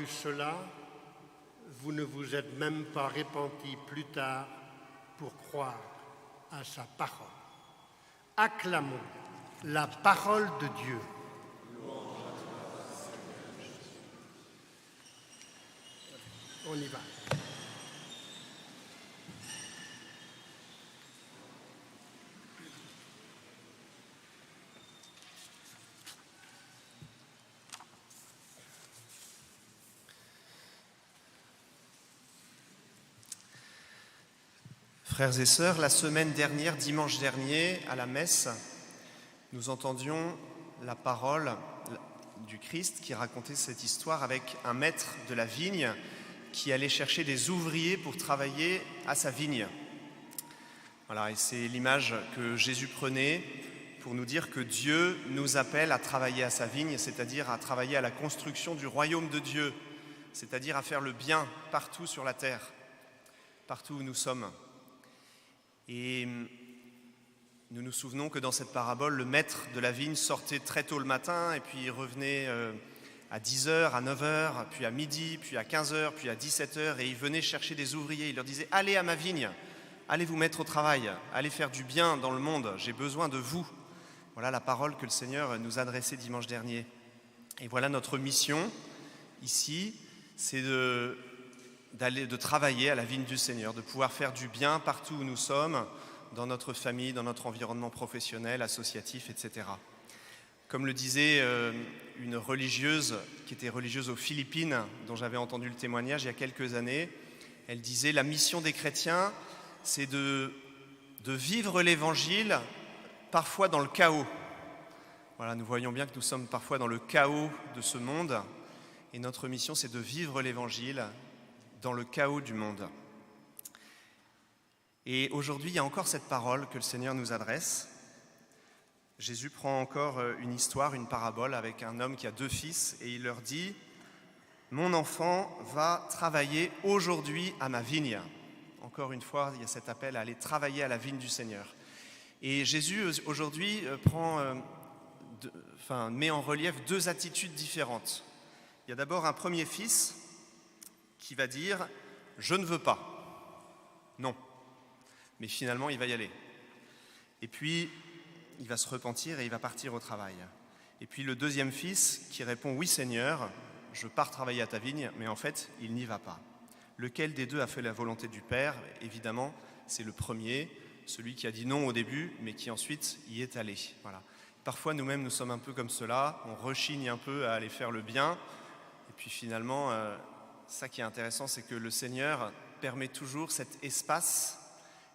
entendu cela, vous ne vous êtes même pas repentis plus tard pour croire à sa parole. Acclamons la parole de Dieu. On y va. Frères et sœurs, la semaine dernière, dimanche dernier, à la messe, nous entendions la parole du Christ qui racontait cette histoire avec un maître de la vigne qui allait chercher des ouvriers pour travailler à sa vigne. Voilà, et c'est l'image que Jésus prenait pour nous dire que Dieu nous appelle à travailler à sa vigne, c'est-à-dire à travailler à la construction du royaume de Dieu, c'est-à-dire à faire le bien partout sur la terre, partout où nous sommes. Et nous nous souvenons que dans cette parabole, le maître de la vigne sortait très tôt le matin et puis il revenait à 10h, à 9h, puis à midi, puis à 15h, puis à 17h et il venait chercher des ouvriers. Il leur disait « Allez à ma vigne, allez vous mettre au travail, allez faire du bien dans le monde, j'ai besoin de vous ». Voilà la parole que le Seigneur nous adressait dimanche dernier. Et voilà notre mission ici, c'est de travailler à la vigne du Seigneur, de pouvoir faire du bien partout où nous sommes, dans notre famille, dans notre environnement professionnel, associatif, etc. Comme le disait une religieuse qui était religieuse aux Philippines, dont j'avais entendu le témoignage il y a quelques années, elle disait « La mission des chrétiens, c'est de vivre l'Évangile parfois dans le chaos ». Voilà, nous voyons bien que nous sommes parfois dans le chaos de ce monde, et notre mission, c'est de vivre l'Évangile dans le chaos du monde. Et aujourd'hui, il y a encore cette parole que le Seigneur nous adresse. Jésus prend encore une histoire, une parabole avec un homme qui a 2 fils et il leur dit « Mon enfant va travailler aujourd'hui à ma vigne ». Encore une fois, il y a cet appel à aller travailler à la vigne du Seigneur. Et Jésus, aujourd'hui, met en relief 2 attitudes différentes. Il y a d'abord un premier fils qui va dire « Je ne veux pas ». Non. Mais finalement, il va y aller. Et puis, il va se repentir et il va partir au travail. Et puis le deuxième fils qui répond « Oui Seigneur, je pars travailler à ta vigne », mais en fait, il n'y va pas. Lequel des deux a fait la volonté du Père ? Évidemment, c'est le premier, celui qui a dit non au début, mais qui ensuite y est allé. Voilà. Parfois, nous-mêmes, nous sommes un peu comme cela, on rechigne un peu à aller faire le bien, et puis finalement, ça qui est intéressant, c'est que le Seigneur permet toujours cet espace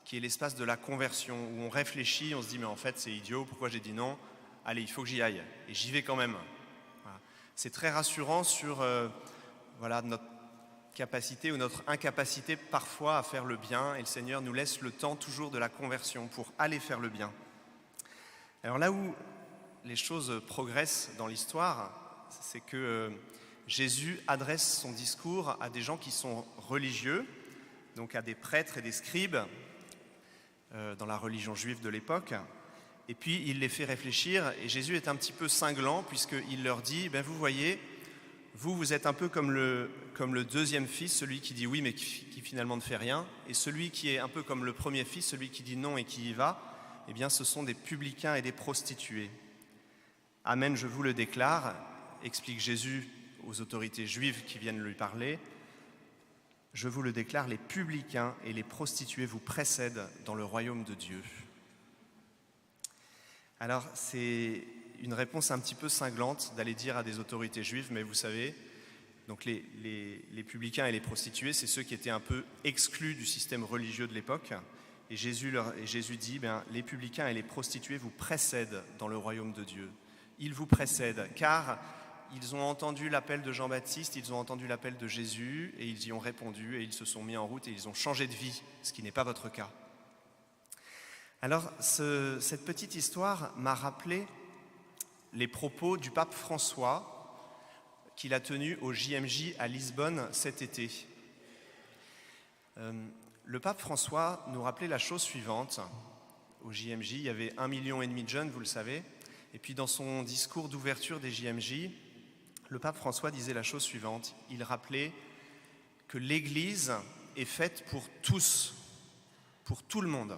qui est l'espace de la conversion, où on réfléchit, on se dit « mais en fait c'est idiot, pourquoi j'ai dit non ? Allez, il faut que j'y aille, et j'y vais quand même ». Voilà. C'est très rassurant sur notre capacité ou notre incapacité parfois à faire le bien, et le Seigneur nous laisse le temps toujours de la conversion pour aller faire le bien. Alors là où les choses progressent dans l'histoire, c'est que Jésus adresse son discours à des gens qui sont religieux, donc à des prêtres et des scribes dans la religion juive de l'époque. Et puis il les fait réfléchir et Jésus est un petit peu cinglant puisqu'il leur dit « vous voyez, vous êtes un peu comme le deuxième fils, celui qui dit oui mais qui finalement ne fait rien, et celui qui est un peu comme le premier fils, celui qui dit non et qui y va, eh bien ce sont des publicains et des prostituées. Amen, je vous le déclare », explique Jésus aux autorités juives qui viennent lui parler, « je vous le déclare, les publicains et les prostituées vous précèdent dans le royaume de Dieu. » Alors c'est une réponse un petit peu cinglante d'aller dire à des autorités juives, mais vous savez, donc les publicains et les prostituées, c'est ceux qui étaient un peu exclus du système religieux de l'époque. Et Jésus dit, les publicains et les prostituées vous précèdent dans le royaume de Dieu. Ils vous précèdent, car ils ont entendu l'appel de Jean-Baptiste, ils ont entendu l'appel de Jésus, et ils y ont répondu, et ils se sont mis en route, et ils ont changé de vie, ce qui n'est pas votre cas. Alors, cette petite histoire m'a rappelé les propos du pape François qu'il a tenus au JMJ à Lisbonne cet été. Le pape François nous rappelait la chose suivante. Au JMJ, il y avait 1,5 million de jeunes, vous le savez. Et puis dans son discours d'ouverture des JMJ, le pape François disait la chose suivante. Il rappelait que l'Église est faite pour tous, pour tout le monde.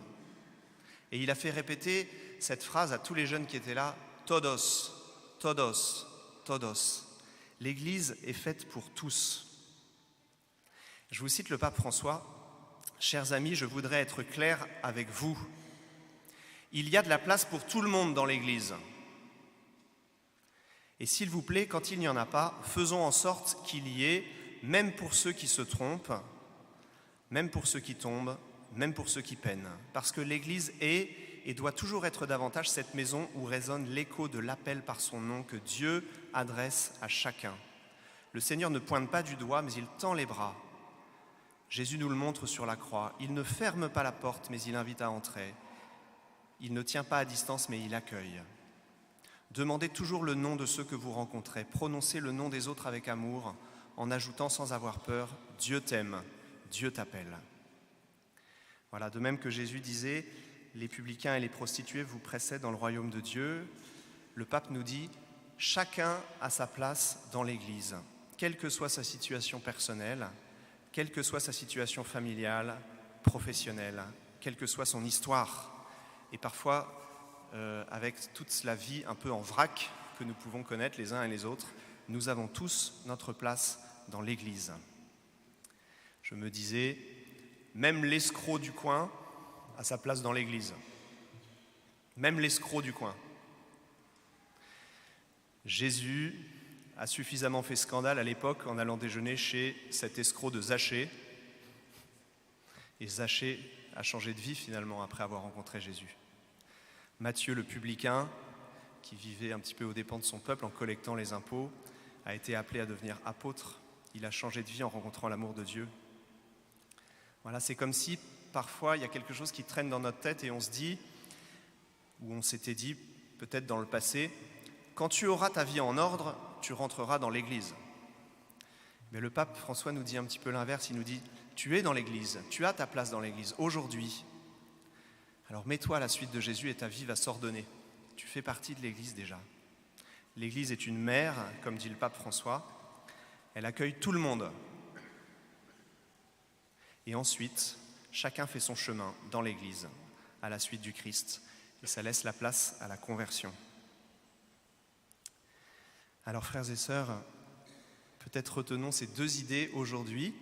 Et il a fait répéter cette phrase à tous les jeunes qui étaient là, « Todos, todos, todos ». L'Église est faite pour tous. Je vous cite le pape François. « Chers amis, je voudrais être clair avec vous. Il y a de la place pour tout le monde dans l'Église. Et s'il vous plaît, quand il n'y en a pas, faisons en sorte qu'il y ait, même pour ceux qui se trompent, même pour ceux qui tombent, même pour ceux qui peinent. Parce que l'Église est et doit toujours être davantage cette maison où résonne l'écho de l'appel par son nom que Dieu adresse à chacun. Le Seigneur ne pointe pas du doigt, mais il tend les bras. Jésus nous le montre sur la croix. Il ne ferme pas la porte, mais il invite à entrer. Il ne tient pas à distance, mais il accueille. Demandez toujours le nom de ceux que vous rencontrez. Prononcez le nom des autres avec amour, en ajoutant sans avoir peur, « Dieu t'aime, Dieu t'appelle ». Voilà, de même que Jésus disait, « Les publicains et les prostituées vous précèdent dans le royaume de Dieu », le pape nous dit, « Chacun a sa place dans l'Église, quelle que soit sa situation personnelle, quelle que soit sa situation familiale, professionnelle, quelle que soit son histoire. » Et parfois, avec toute la vie un peu en vrac que nous pouvons connaître les uns et les autres, nous avons tous notre place dans l'Église. Je me disais, même l'escroc du coin a sa place dans l'Église. Même l'escroc du coin. Jésus a suffisamment fait scandale à l'époque en allant déjeuner chez cet escroc de Zachée. Et Zachée a changé de vie finalement après avoir rencontré Jésus. Matthieu le publicain, qui vivait un petit peu aux dépens de son peuple en collectant les impôts, a été appelé à devenir apôtre. Il a changé de vie en rencontrant l'amour de Dieu. Voilà, c'est comme si parfois il y a quelque chose qui traîne dans notre tête et on se dit, ou on s'était dit peut-être dans le passé, quand tu auras ta vie en ordre, tu rentreras dans l'Église. Mais le pape François nous dit un petit peu l'inverse, il nous dit, tu es dans l'Église, tu as ta place dans l'Église aujourd'hui. Alors mets-toi à la suite de Jésus et ta vie va s'ordonner. Tu fais partie de l'Église déjà. L'Église est une mère, comme dit le pape François. Elle accueille tout le monde. Et ensuite, chacun fait son chemin dans l'Église, à la suite du Christ. Et ça laisse la place à la conversion. Alors frères et sœurs, peut-être retenons ces deux idées aujourd'hui,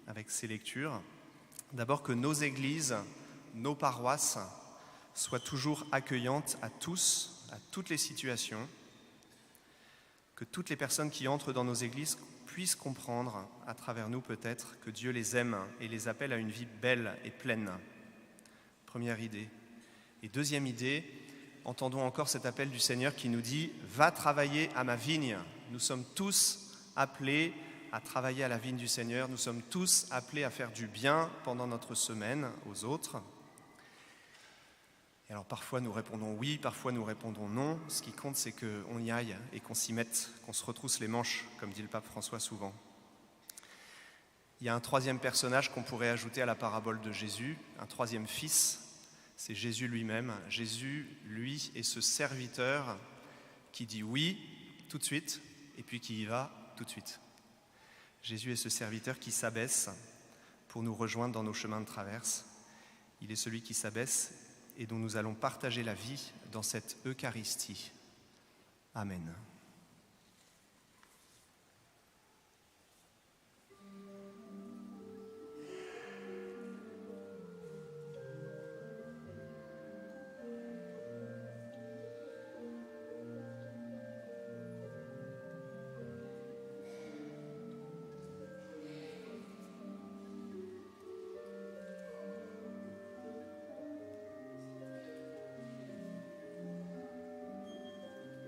avec ces lectures. D'abord que nos églises, nos paroisses soient toujours accueillantes à tous, à toutes les situations, que toutes les personnes qui entrent dans nos églises puissent comprendre, à travers nous peut-être, que Dieu les aime et les appelle à une vie belle et pleine. Première idée. Et deuxième idée, entendons encore cet appel du Seigneur qui nous dit « Va travailler à ma vigne ». Nous sommes tous appelés à travailler à la vigne du Seigneur, nous sommes tous appelés à faire du bien pendant notre semaine aux autres. Et alors parfois nous répondons oui, parfois nous répondons non. Ce qui compte, c'est qu'on y aille et qu'on s'y mette, qu'on se retrousse les manches, comme dit le pape François souvent. Il y a un troisième personnage qu'on pourrait ajouter à la parabole de Jésus, un troisième fils, c'est Jésus lui-même. Jésus, lui, est ce serviteur qui dit oui tout de suite et puis qui y va tout de suite. Jésus est ce serviteur qui s'abaisse pour nous rejoindre dans nos chemins de traverse. Il est celui qui s'abaisse et dont nous allons partager la vie dans cette Eucharistie. Amen.